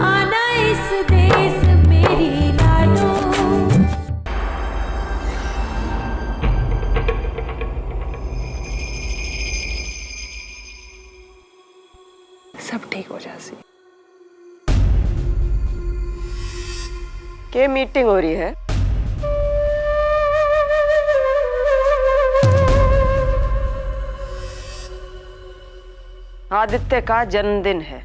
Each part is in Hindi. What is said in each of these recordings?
आना इस देश मेरी लाडो। सब ठीक हो जासी। के मीटिंग हो रही है? आदित्य का जन्मदिन है,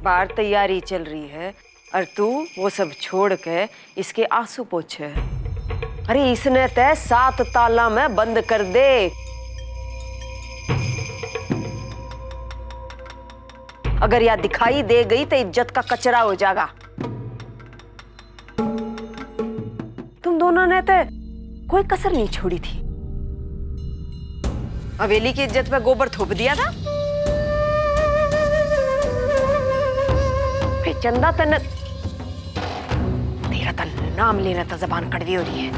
बाहर तैयारी चल रही है और तू वो सब छोड़ के इसके आंसू पोछे। अरे इसने तय 7 ताला में बंद कर दे। अगर यह दिखाई दे गई तो इज्जत का कचरा हो जाएगा। तुम दोनों ने तो कोई कसर नहीं छोड़ी थी। हवेली की इज्जत पे गोबर थोप दिया था। चंदा तन तेरा तो नाम लेना तो जबान कड़वी हो रही है।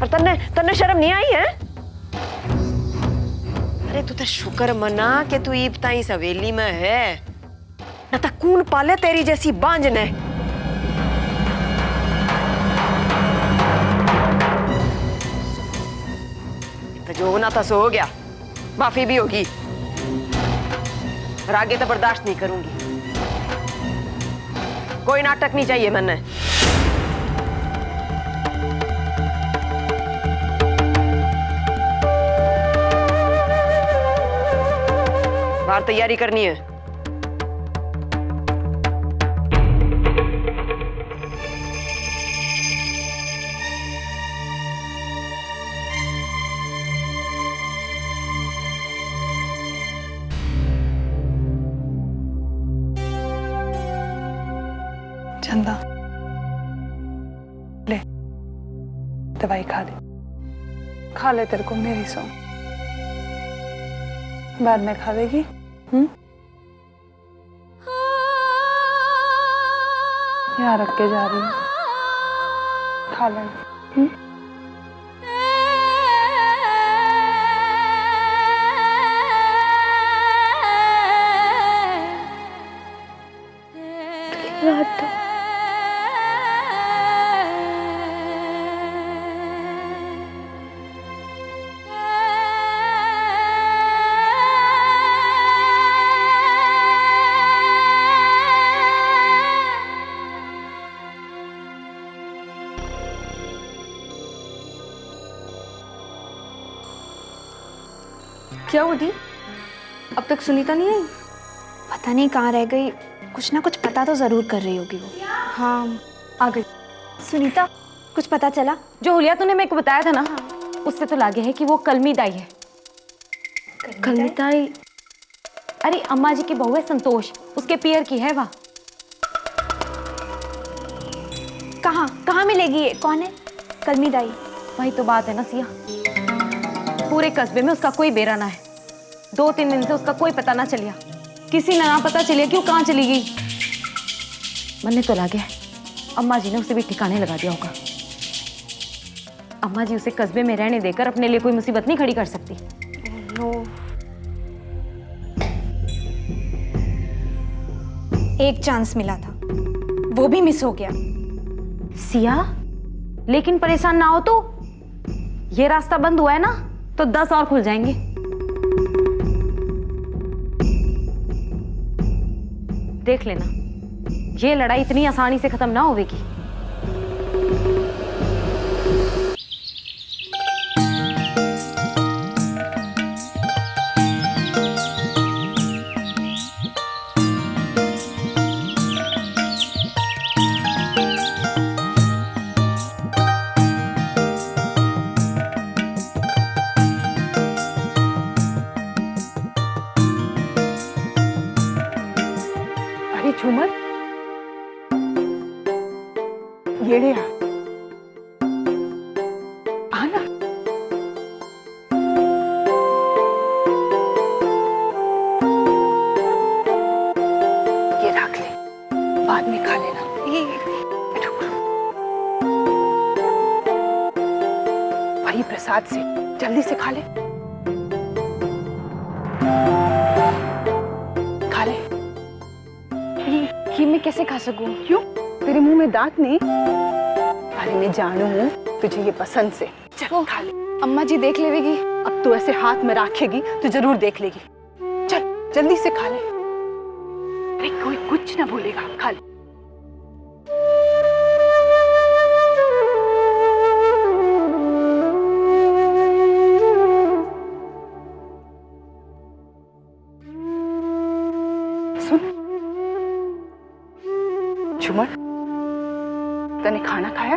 और तन्ने तन्ने शर्म नहीं आई है? अरे तू तो शुक्र मना कि तू ईब इस हवेली में है, न तो कौन पाले तेरी जैसी बांझ ने। तो जो होना था सो हो गया, माफी भी होगी और आगे तो बर्दाश्त नहीं करूंगी। कोई नाटक नहीं चाहिए मैंने। बाहर तैयारी करनी है। चंदा ले दवाई खा ले तेरे को मेरी सौ बाद में खावेगी। यहाँ रख के जा रही हूँ, खा लेंगे। रात तो क्या हुआ दी? अब तक सुनीता नहीं आई? पता नहीं कहाँ रह गई, कुछ ना कुछ पता तो जरूर कर रही होगी वो। हाँ आ गई। सुनीता कुछ पता चला? जो हुलिया तूने मेरे को बताया था ना, उससे तो लागे है कि वो कलमी दाई है। कलमी दाई? अरे अम्मा जी की बहू है संतोष, उसके पियर की है वह। कहाँ कहाँ मिलेगी ये? कौन है कलमी दाई? वही तो बात है ना सिया, पूरे कस्बे में उसका कोई बेरा ना है। 2-3 दिन से उसका कोई पता ना चलिया, किसी ने ना पता चलिया कि वो कहाँ चली गई। मन्ने तो लागे अम्मा जी ने उसे भी ठिकाने लगा दिया होगा। अम्मा जी उसे कस्बे में रहने देकर अपने लिए कोई मुसीबत नहीं खड़ी कर सकती। नो, एक चांस मिला था, वो भी मिस हो गया। सिया लेकिन परेशान ना हो, तो ये रास्ता बंद हुआ है ना तो 10 और खुल जाएंगे। देख लेना, ये लड़ाई इतनी आसानी से खत्म ना होगी। अरे झूमर येड़े आना। ये रख ले, बाद में खा लेना। वही प्रसाद से जल्दी से खा ले, खा ले। ये मैं कैसे खा सकूं? क्यों? तेरे मुंह में दांत नहीं? अरे मैं जानू हूँ तुझे ये पसंद से। चल खा ले। अम्मा जी देख लेगी। अब तू ऐसे हाथ में रखेगी तो जरूर देख लेगी। चल जल्दी से खा ले। अरे कोई कुछ ना भूलेगा, खा ले। सुन झूमर, तने खाना खाया?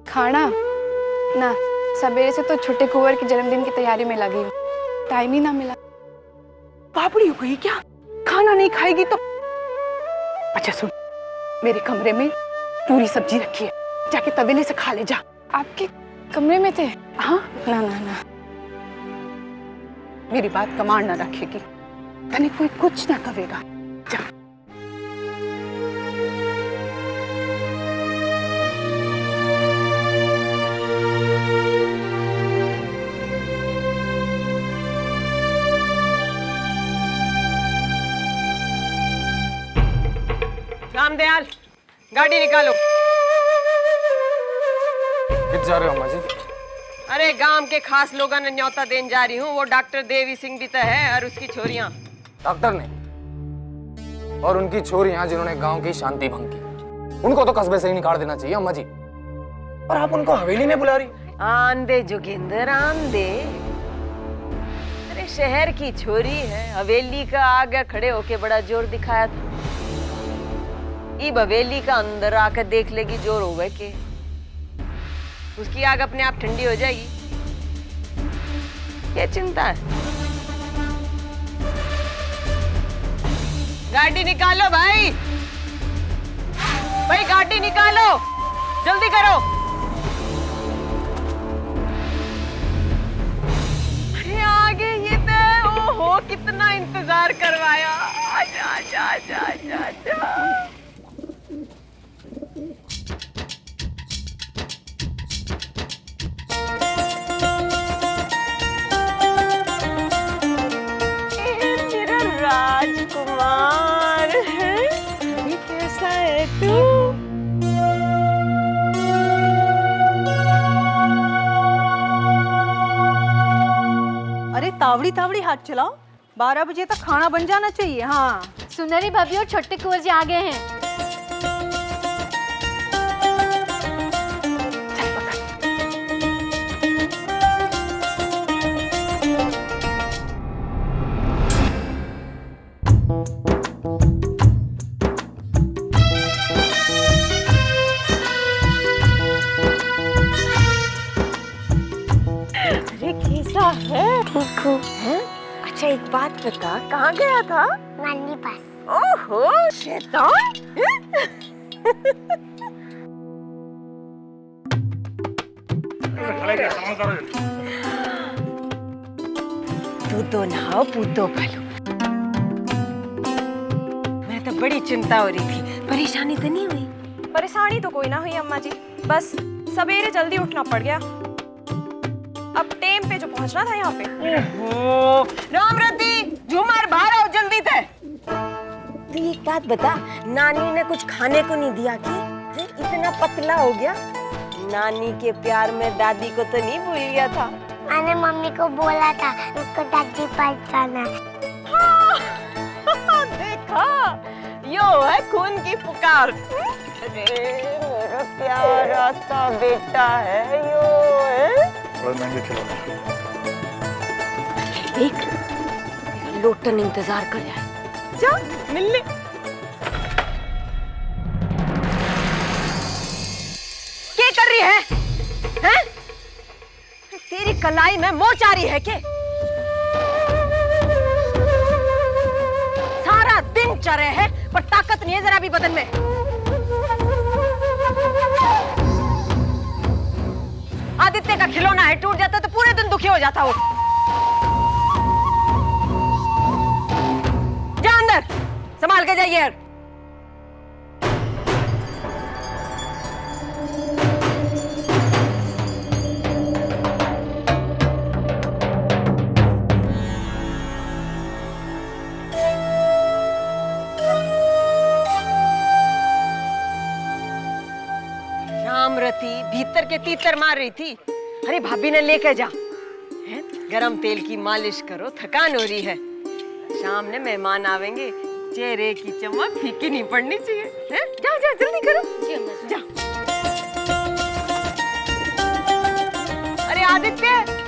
खाना ना, सवेरे से तो छोटे कुंवर के जन्मदिन की तैयारी में लगी हूँ, टाइम ही ना मिला। बाबड़ी हो गई क्या? खाना नहीं खाएगी तो? अच्छा सुन, मेरे कमरे में पूरी सब्जी रखी है, जाके तवेले से खा ले जा। आपके कमरे में थे? हाँ, ना ना ना, मेरी बात कमांड ना रखेगी, तने कोई कुछ ना कहेगा। जा। रामदयाल, गाड़ी निकालो। कित जा रहे हो अम्मा जी? अरे गांव के खास लोगों ने न्योता देने जा रही हूँ। वो डॉक्टर देवी सिंह भी तो है और उसकी छोरियां। डॉक्टर ने और उनकी छोरियां जिन्होंने गांव की शांति भंग की, उनको तो कस्बे से ही निकाल देना चाहिए अम्मा जी। और आप उनको हवेली में बुला रही? आंदे जोगिंदर आंदे। अरे शहर की छोरी है, हवेली का आगे खड़े होके बड़ा जोर दिखाया था। इब हवेली का अंदर आकर देख लेगी जोर होगा के, उसकी आग अपने आप ठंडी हो जाएगी। क्या चिंता है? गाड़ी निकालो भाई, भाई गाड़ी निकालो, जल्दी करो। अरे आगे ये तो ओहो कितना इंतजार करवाया। आजा आजा आजा आजा आजा। मेरा राजकुमार है, ये कैसा है तू? अरे तावड़ी तावड़ी हाथ चलाओ, 12 बजे तक खाना बन जाना चाहिए। हाँ सुनहरी भाभी और छोटे कुंवर जी आ गए हैं। अरे कैसा है? ठीक हूँ। अच्छा एक बात बता, कहाँ गया था? नानी पास। ओहो शैतान। पूतो नहाओ पूतो फलो। मैं तो बड़ी चिंता हो रही थी, परेशानी तो नहीं हुई? परेशानी तो कोई ना हुई अम्मा जी, बस सवेरे जल्दी उठना पड़ गया। अब टेम पे जो पहुंचना था यहाँ पे। ओहो राम रति, झूमर बाहर आओ जल्दी थे। तू एक बात बता, नानी ने कुछ खाने को नहीं दिया कि इतना पतला हो गया? नानी के प्यार में दादी को तो नहीं भूल गया था? मैंने मम्मी को बोला था उसको दादी पास जाना। देखा, यो है खून की पुकार। अरे मेरा प्यारा सा बेटा है यो है। देख लोटन इंतजार कर रहा है, जा मिल ले। क्या कर रही है? हैं? तेरी कलाई में मोच आ रही है क्या? सारा दिन चरे है पर ताकत नहीं है जरा भी बदन में। आदित्य का खिलौना है, टूट जाता तो पूरे दिन दुखी हो जाता वो। जा अंदर, संभाल के जाइए। भगवती भीतर के तीतर मार रही थी। अरे भाभी ने लेके जा, है? गरम तेल की मालिश करो, थकान हो रही है। शाम ने मेहमान आवेंगे, चेहरे की चमक फीकी नहीं पड़नी चाहिए, है? जाओ जाओ जल्दी करो, जाओ। अरे आदित्य,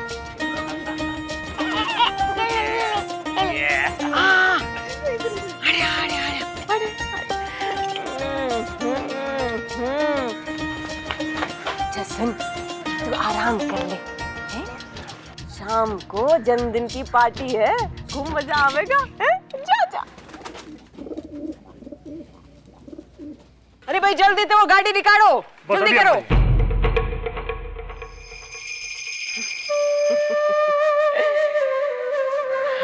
सुन, तू आराम कर ले, है? शाम को जन्मदिन की पार्टी है, खूब मजा आवेगा, है? जा जा। अरे भाई जल्दी तो वो गाड़ी निकालो, जल्दी करो।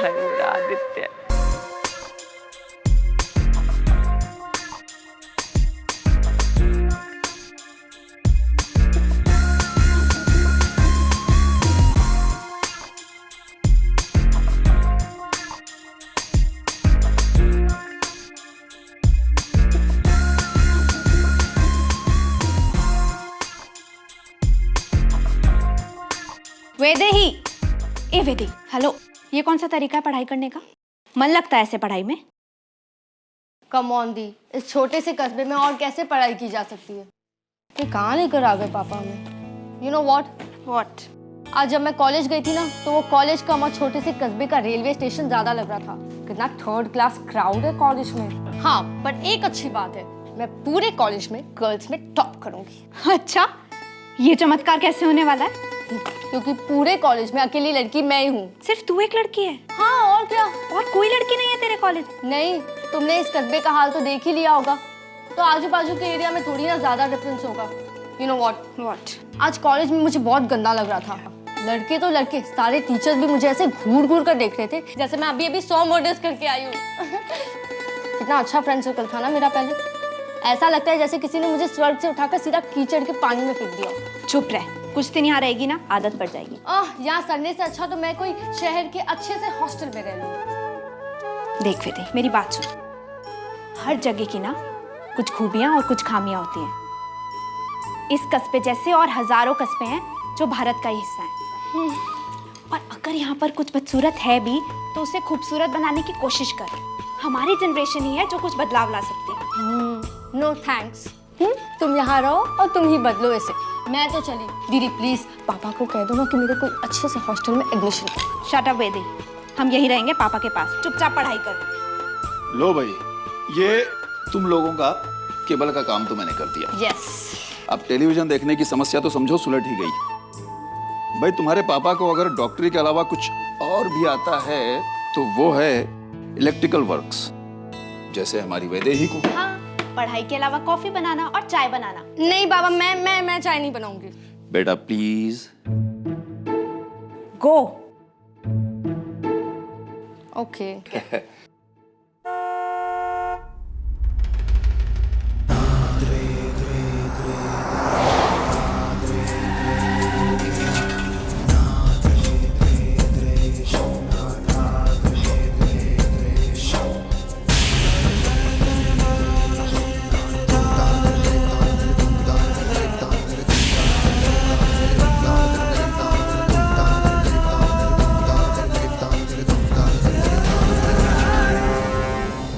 अरे आदित्य, वेदेही, ए वेदे, हेलो, ये कौन सा तरीका है पढ़ाई करने का? मन लगता है ऐसे पढ़ाई में? कम ऑन दी, इस छोटे से कस्बे में और कैसे पढ़ाई की जा सकती है? ये कहाँ लेकर आ गए पापा हमें? You know what? आज जब मैं कॉलेज गई थी ना, तो वो कॉलेज का और छोटे से कस्बे का रेलवे स्टेशन ज्यादा लग रहा था। कितना थर्ड क्लास क्राउड है कॉलेज में। हाँ, बट एक अच्छी बात है, मैं पूरे कॉलेज में गर्ल्स में टॉप करूंगी। अच्छा, ये चमत्कार कैसे होने वाला है? क्योंकि पूरे कॉलेज में अकेली लड़की मैं ही हूँ। सिर्फ तू एक लड़की है? हाँ, और क्या? और कोई लड़की नहीं है तेरे कॉलेज? नहीं, तुमने इस कस्बे का हाल तो देख ही लिया होगा, तो आजू बाजू के एरिया में थोड़ी ना ज्यादा डिफरेंस होगा। You know what? आज कॉलेज में मुझे बहुत गंदा लग रहा था। लड़के तो लड़के, सारे टीचर्स भी मुझे ऐसे घूर घूर कर देख रहे थे जैसे मैं अभी 100 मर्डर्स करके आई हूँ। कितना अच्छा फ्रेंड सर्कल था ना मेरा पहले। ऐसा लगता है जैसे किसी ने मुझे स्वर्ग से उठाकर सीधा कीचड़ के पानी में फेंक दिया। चुप रह, कुछ दिन यहाँ रहेगी ना, आदत पड़ जाएगी। यहाँ सड़ने से अच्छा तो मैं कोई शहर के अच्छे से हॉस्टल में रह लूँ। देख वेदे, मेरी बात सुन। हर जगह की ना कुछ खूबियां और कुछ खामियां होती हैं। इस कस्बे जैसे और हजारों कस्बे हैं जो भारत का ही हिस्सा है। और अगर यहाँ पर कुछ बदसूरत है भी तो उसे खूबसूरत बनाने की कोशिश कर। हमारी जनरेशन ही है जो कुछ बदलाव ला सकती है। नो थैंक्स, तुम यहाँ रहो और तुम ही बदलो इसे। मैं तो चली। दीदी प्लीज पापा को कह दो ना कि मेरे कोई अच्छे से हॉस्टल में एडमिशन कर। शट अप वेदे, हम यही रहेंगे पापा के पास, चुपचाप पढ़ाई कर। लो भाई, ये तुम लोगों का केबल का काम तो मैंने कर दिया। यस। अब टेलीविजन देखने की समस्या तो समझो सुलझ ही गई। भाई तुम्हारे पापा को अगर डॉक्टरी के अलावा कुछ और भी आता है तो वो है इलेक्ट्रिकल वर्क्स, जैसे हमारी वैदेही को। हाँ, पढ़ाई के अलावा कॉफी बनाना और चाय बनाना। नहीं बाबा, मैं चाय नहीं बनाऊंगी। बेटा प्लीज गो। ओके।